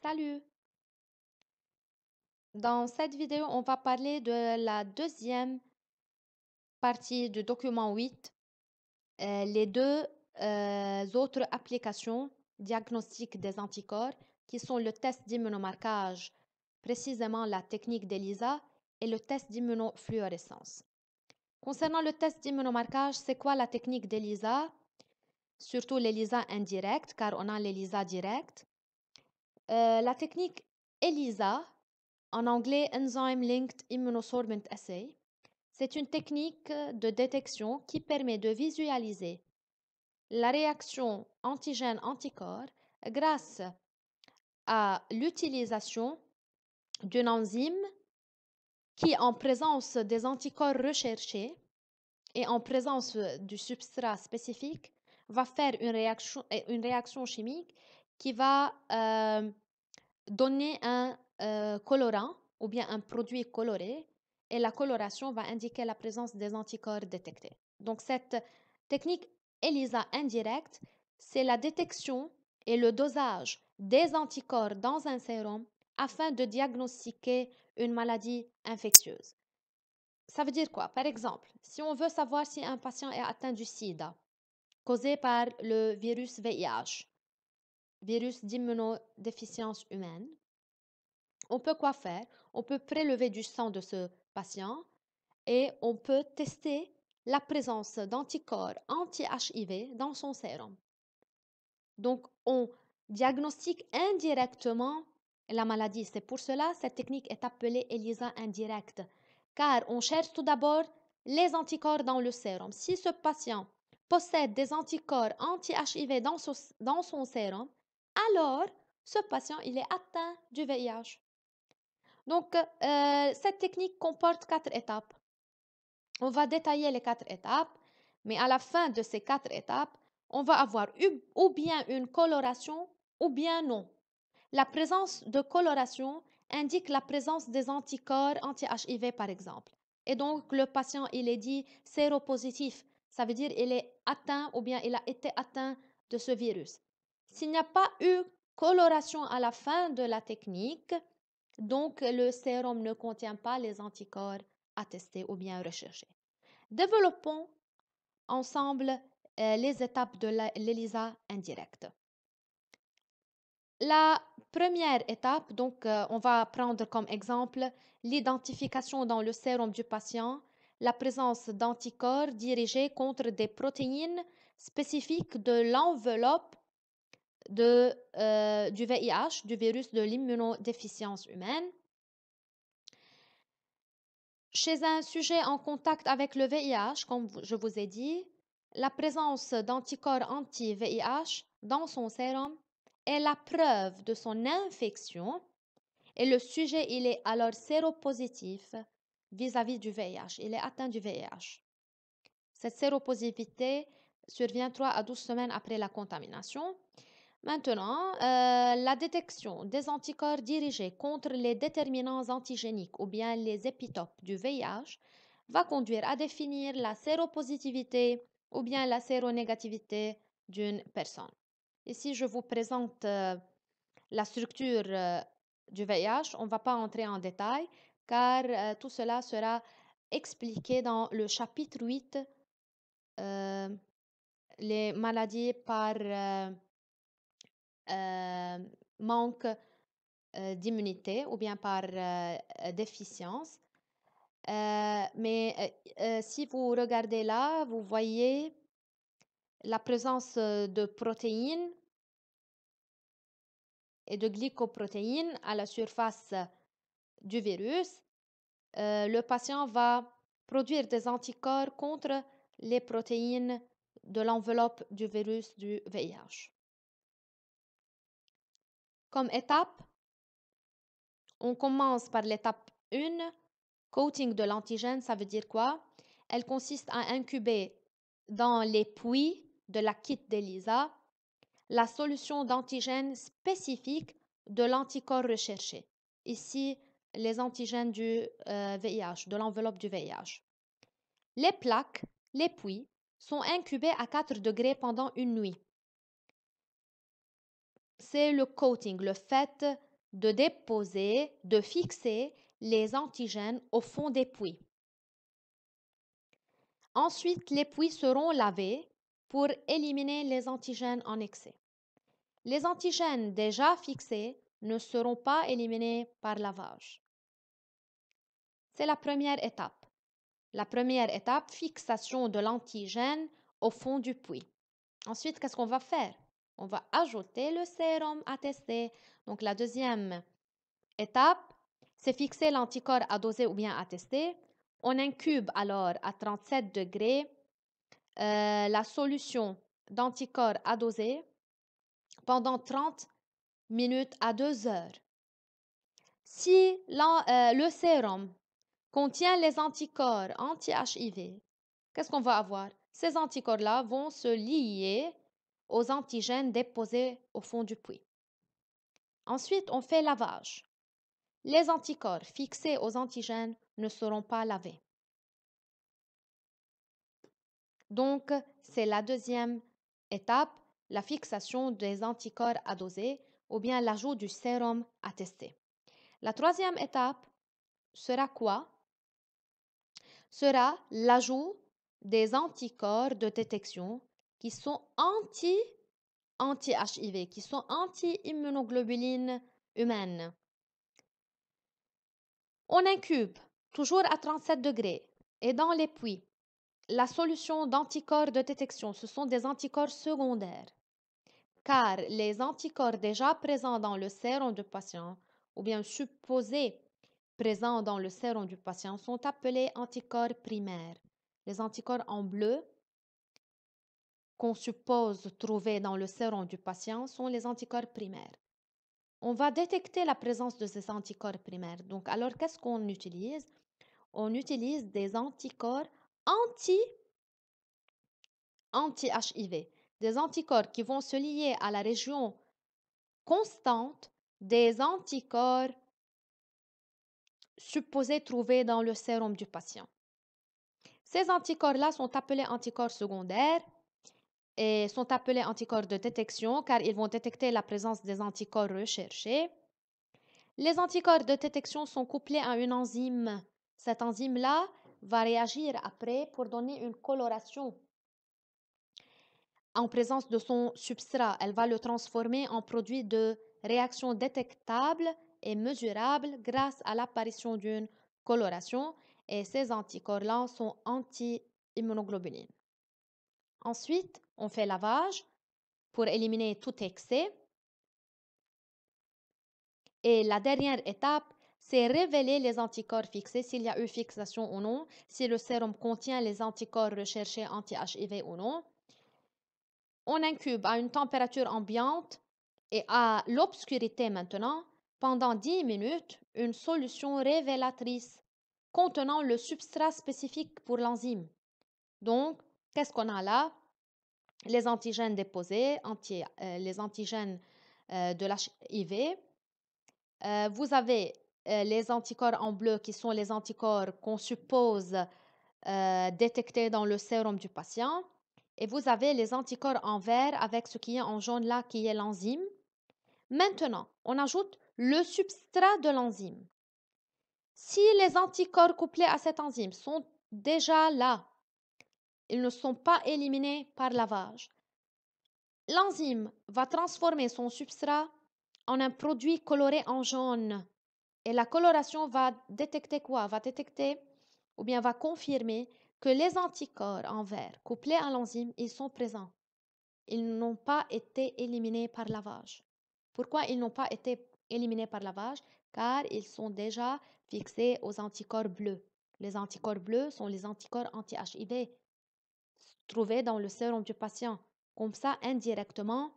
Salut! Dans cette vidéo, on va parler de la deuxième partie du document 8, les deux autres applications diagnostiques des anticorps qui sont le test d'immunomarquage, précisément la technique d'ELISA, et le test d'immunofluorescence. Concernant le test d'immunomarquage, c'est quoi la technique d'ELISA? Surtout l'ELISA indirecte, car on a l'ELISA directe. La technique ELISA, en anglais Enzyme Linked Immunosorbent Assay, c'est une technique de détection qui permet de visualiser la réaction antigène-anticorps grâce à l'utilisation d'une enzyme qui, en présence des anticorps recherchés et en présence du substrat spécifique, va faire une réaction chimique qui va donner un colorant ou bien un produit coloré, et la coloration va indiquer la présence des anticorps détectés. Donc cette technique ELISA indirecte, c'est la détection et le dosage des anticorps dans un sérum afin de diagnostiquer une maladie infectieuse. Ça veut dire quoi? Par exemple, si on veut savoir si un patient est atteint du sida, causé par le virus VIH, virus d'immunodéficience humaine, on peut quoi faire? On peut prélever du sang de ce patient et on peut tester la présence d'anticorps anti-HIV dans son sérum. Donc, on diagnostique indirectement la maladie. C'est pour cela que cette technique est appelée ELISA indirecte, car on cherche tout d'abord les anticorps dans le sérum. Si ce patient possède des anticorps anti-HIV dans son sérum, alors ce patient il est atteint du VIH. Donc, cette technique comporte 4 étapes. On va détailler les 4 étapes, mais à la fin de ces 4 étapes, on va avoir ou bien une coloration ou bien non. La présence de coloration indique la présence des anticorps anti-HIV, par exemple. Et donc, le patient, il est dit séropositif. Ça veut dire il est atteint ou bien il a été atteint de ce virus. S'il n'y a pas eu coloration à la fin de la technique, donc le sérum ne contient pas les anticorps à tester ou bien rechercher. Développons ensemble les étapes de l'ELISA indirecte. La première étape, donc on va prendre comme exemple l'identification dans le sérum du patient, la présence d'anticorps dirigés contre des protéines spécifiques de l'enveloppe du VIH, du virus de l'immunodéficience humaine. Chez un sujet en contact avec le VIH, comme je vous ai dit, la présence d'anticorps anti-VIH dans son sérum est la preuve de son infection et le sujet il est alors séropositif vis-à-vis du VIH. Il est atteint du VIH. Cette séropositivité survient 3 à 12 semaines après la contamination. Maintenant, la détection des anticorps dirigés contre les déterminants antigéniques ou bien les épitopes du VIH va conduire à définir la séropositivité ou bien la séronégativité d'une personne. Ici, je vous présente la structure du VIH. On ne va pas entrer en détail car tout cela sera expliqué dans le chapitre 8, les maladies par manque d'immunité ou bien par déficience. Mais si vous regardez là, vous voyez la présence de protéines et de glycoprotéines à la surface du virus. Le patient va produire des anticorps contre les protéines de l'enveloppe du virus du VIH. Comme étape, on commence par l'étape 1, coating de l'antigène. Ça veut dire quoi? Elle consiste à incuber dans les puits de la kit d'ELISA la solution d'antigène spécifique de l'anticorps recherché. Ici, les antigènes du VIH, de l'enveloppe du VIH. Les plaques, les puits, sont incubés à 4 degrés pendant une nuit. C'est le coating, le fait de fixer les antigènes au fond des puits. Ensuite, les puits seront lavés pour éliminer les antigènes en excès. Les antigènes déjà fixés ne seront pas éliminés par lavage. C'est la première étape. La première étape, fixation de l'antigène au fond du puits. Ensuite, qu'est-ce qu'on va faire? On va ajouter le sérum à tester. Donc, la deuxième étape, c'est fixer l'anticorps à doser ou bien à tester. On incube alors à 37 degrés la solution d'anticorps à doser pendant 30 minutes à 2 heures. Si le sérum contient les anticorps anti-HIV, qu'est-ce qu'on va avoir? Ces anticorps-là vont se lier aux antigènes déposés au fond du puits. Ensuite, on fait lavage. Les anticorps fixés aux antigènes ne seront pas lavés. Donc, c'est la deuxième étape, la fixation des anticorps à doser ou bien l'ajout du sérum à tester. La troisième étape sera quoi? Sera l'ajout des anticorps de détection qui sont anti-HIV, qui sont anti-immunoglobulines humaines. On incube toujours à 37 degrés et dans les puits. La solution d'anticorps de détection, ce sont des anticorps secondaires, car les anticorps déjà présents dans le sérum du patient, ou bien supposés présents dans le sérum du patient, sont appelés anticorps primaires. Les anticorps en bleu qu'on suppose trouver dans le sérum du patient sont les anticorps primaires. On va détecter la présence de ces anticorps primaires. Donc, alors, qu'est-ce qu'on utilise? On utilise des anticorps anti-HIV, des anticorps qui vont se lier à la région constante des anticorps supposés trouvés dans le sérum du patient. Ces anticorps-là sont appelés anticorps secondaires et sont appelés anticorps de détection car ils vont détecter la présence des anticorps recherchés. Les anticorps de détection sont couplés à une enzyme. Cette enzyme-là va réagir après pour donner une coloration en présence de son substrat. Elle va le transformer en produit de réaction détectable et mesurable grâce à l'apparition d'une coloration. Et ces anticorps-là sont anti-immunoglobulines. Ensuite, on fait lavage pour éliminer tout excès. Et la dernière étape, c'est révéler les anticorps fixés, s'il y a eu fixation ou non, si le sérum contient les anticorps recherchés anti-HIV ou non. On incube à une température ambiante et à l'obscurité maintenant, pendant 10 minutes, une solution révélatrice contenant le substrat spécifique pour l'enzyme. Donc, qu'est-ce qu'on a là? Les antigènes déposés, les antigènes de l'HIV. Vous avez les anticorps en bleu qui sont les anticorps qu'on suppose détectés dans le sérum du patient. Et vous avez les anticorps en vert avec ce qui est en jaune là, qui est l'enzyme. Maintenant, on ajoute le substrat de l'enzyme. Si les anticorps couplés à cette enzyme sont déjà là, ils ne sont pas éliminés par lavage, l'enzyme va transformer son substrat en un produit coloré en jaune. Et la coloration va détecter quoi? Va détecter ou bien va confirmer que les anticorps en vert couplés à l'enzyme, ils sont présents. Ils n'ont pas été éliminés par lavage. Pourquoi ils n'ont pas été éliminés par lavage? Car ils sont déjà fixés aux anticorps bleus. Les anticorps bleus sont les anticorps anti-HIV trouvés dans le sérum du patient. Comme ça, indirectement,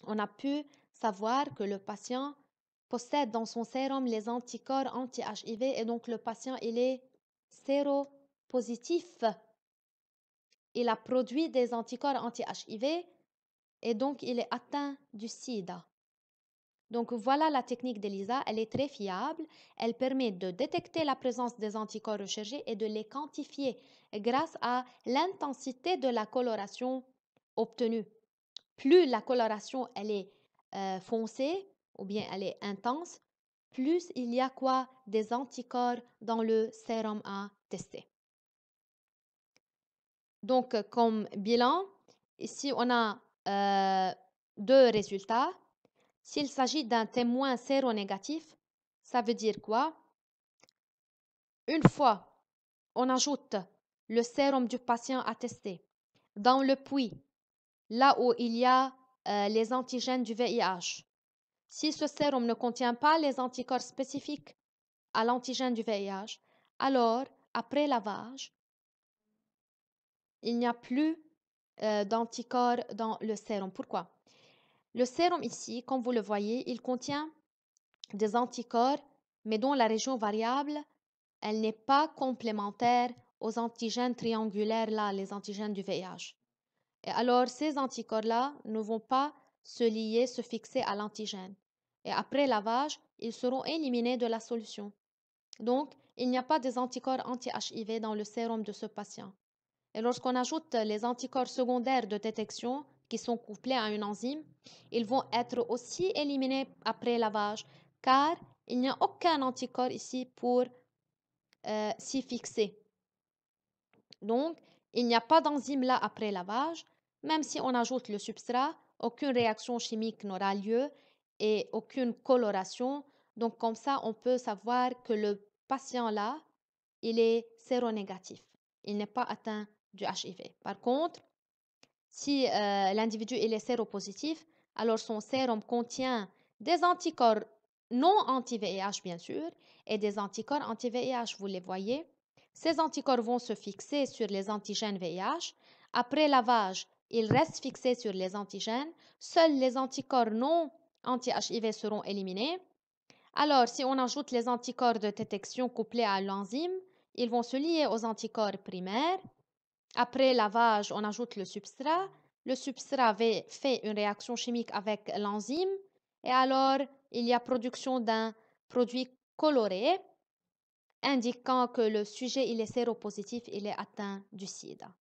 on a pu savoir que le patient possède dans son sérum les anticorps anti-HIV et donc le patient, il est séropositif. Il a produit des anticorps anti-HIV et donc il est atteint du sida. Donc voilà la technique d'ELISA, elle est très fiable, elle permet de détecter la présence des anticorps recherchés et de les quantifier grâce à l'intensité de la coloration obtenue. Plus la coloration elle est foncée, ou bien elle est intense, plus il y a quoi? Des anticorps dans le sérum à tester. Donc, comme bilan, ici on a deux résultats. S'il s'agit d'un témoin séronégatif, ça veut dire quoi? Une fois on ajoute le sérum du patient à tester dans le puits, là où il y a les antigènes du VIH. Si ce sérum ne contient pas les anticorps spécifiques à l'antigène du VIH, alors, après lavage, il n'y a plus d'anticorps dans le sérum. Pourquoi? Le sérum ici, comme vous le voyez, il contient des anticorps, mais dont la région variable, elle n'est pas complémentaire aux antigènes triangulaires, là, les antigènes du VIH. Et alors, ces anticorps-là ne vont pas se lier, se fixer à l'antigène. Et après lavage, ils seront éliminés de la solution. Donc, il n'y a pas des anticorps anti-HIV dans le sérum de ce patient. Et lorsqu'on ajoute les anticorps secondaires de détection qui sont couplés à une enzyme, ils vont être aussi éliminés après lavage car il n'y a aucun anticorps ici pour s'y fixer. Donc, il n'y a pas d'enzyme là après lavage. Même si on ajoute le substrat, aucune réaction chimique n'aura lieu et aucune coloration. Donc, comme ça, on peut savoir que le patient là, il est séronégatif. Il n'est pas atteint du HIV. Par contre, si l'individu est séropositif, alors son sérum contient des anticorps non anti-VIH, bien sûr, et des anticorps anti-VIH, vous les voyez. Ces anticorps vont se fixer sur les antigènes VIH. Après lavage, ils restent fixés sur les antigènes. Seuls les anticorps non anti-HIV seront éliminés. Alors, si on ajoute les anticorps de détection couplés à l'enzyme, ils vont se lier aux anticorps primaires. Après lavage, on ajoute le substrat. Le substrat fait une réaction chimique avec l'enzyme et alors il y a production d'un produit coloré indiquant que le sujet il est séropositif, il est atteint du sida.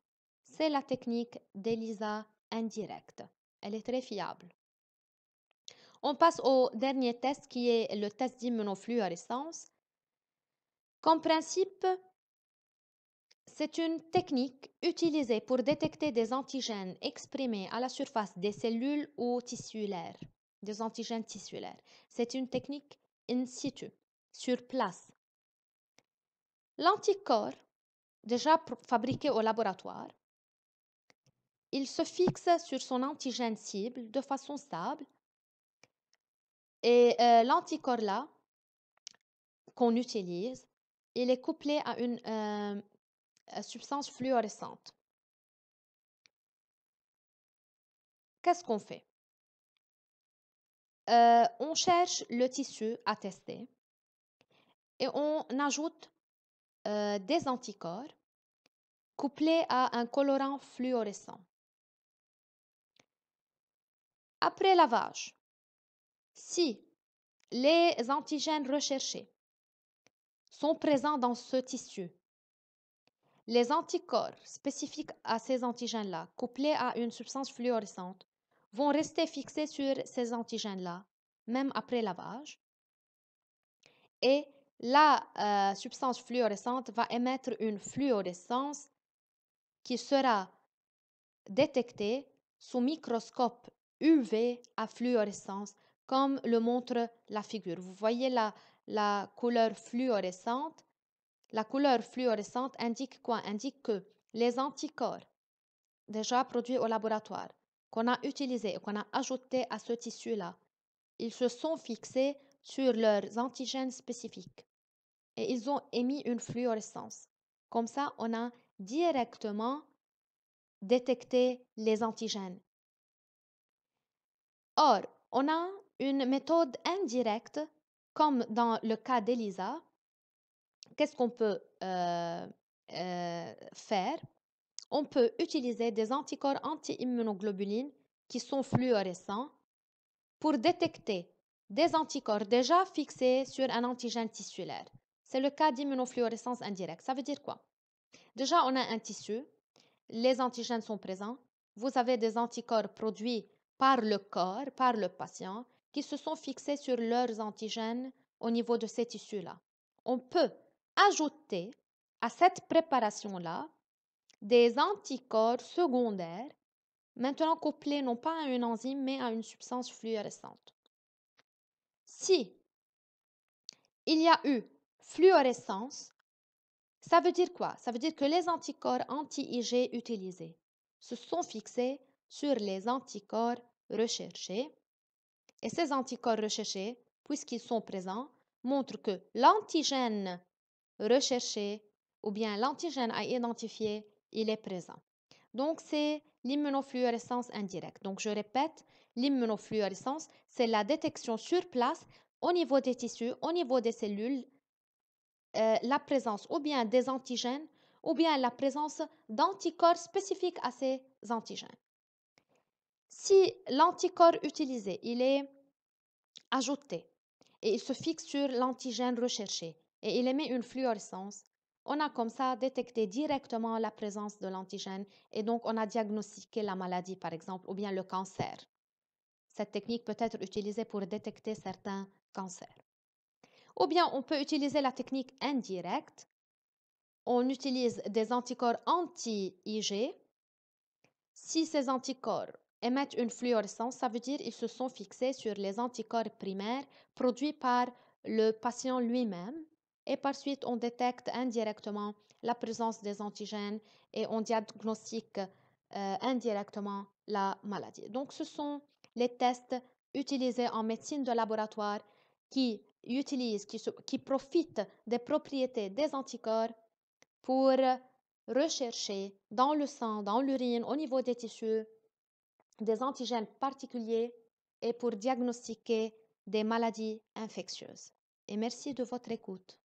C'est la technique d'ELISA indirecte. Elle est très fiable. On passe au dernier test qui est le test d'immunofluorescence. Comme principe, c'est une technique utilisée pour détecter des antigènes exprimés à la surface des cellules ou tissulaires, des antigènes tissulaires. C'est une technique in situ, sur place. L'anticorps, déjà fabriqué au laboratoire, il se fixe sur son antigène cible de façon stable et l'anticorps là qu'on utilise, il est couplé à une substance fluorescente. Qu'est-ce qu'on fait? On cherche le tissu à tester et on ajoute des anticorps couplés à un colorant fluorescent. Après lavage, si les antigènes recherchés sont présents dans ce tissu, les anticorps spécifiques à ces antigènes-là, couplés à une substance fluorescente, vont rester fixés sur ces antigènes-là, même après lavage. Et la substance fluorescente va émettre une fluorescence qui sera détectée sous microscope UV à fluorescence, comme le montre la figure. Vous voyez la couleur fluorescente. La couleur fluorescente indique quoi? Indique que les anticorps déjà produits au laboratoire, qu'on a utilisés et qu'on a ajoutés à ce tissu-là, ils se sont fixés sur leurs antigènes spécifiques et ils ont émis une fluorescence. Comme ça, on a directement détecté les antigènes. Or, on a une méthode indirecte, comme dans le cas d'ELISA. Qu'est-ce qu'on peut faire? On peut utiliser des anticorps anti-immunoglobulines qui sont fluorescents pour détecter des anticorps déjà fixés sur un antigène tissulaire. C'est le cas d'immunofluorescence indirecte. Ça veut dire quoi? Déjà, on a un tissu, les antigènes sont présents, vous avez des anticorps produits par le corps, par le patient, qui se sont fixés sur leurs antigènes au niveau de ces tissus-là. On peut ajouter à cette préparation-là des anticorps secondaires, maintenant couplés non pas à une enzyme, mais à une substance fluorescente. Si il y a eu fluorescence, ça veut dire quoi? Ça veut dire que les anticorps anti-IgG utilisés se sont fixés sur les anticorps recherchés. Et ces anticorps recherchés, puisqu'ils sont présents, montrent que l'antigène recherché ou bien l'antigène à identifier, il est présent. Donc, c'est l'immunofluorescence indirecte. Donc, je répète, l'immunofluorescence, c'est la détection sur place au niveau des tissus, au niveau des cellules, la présence ou bien des antigènes ou bien la présence d'anticorps spécifiques à ces antigènes. Si l'anticorps utilisé, il est ajouté et il se fixe sur l'antigène recherché et il émet une fluorescence, on a comme ça détecté directement la présence de l'antigène et donc on a diagnostiqué la maladie, par exemple, ou bien le cancer. Cette technique peut être utilisée pour détecter certains cancers. Ou bien on peut utiliser la technique indirecte. On utilise des anticorps anti-IgG. Si ces anticorps émettent une fluorescence, ça veut dire qu'ils se sont fixés sur les anticorps primaires produits par le patient lui-même. Et par suite, on détecte indirectement la présence des antigènes et on diagnostique indirectement la maladie. Donc, ce sont les tests utilisés en médecine de laboratoire qui profitent des propriétés des anticorps pour rechercher dans le sang, dans l'urine, au niveau des tissus, des antigènes particuliers et pour diagnostiquer des maladies infectieuses. Et merci de votre écoute.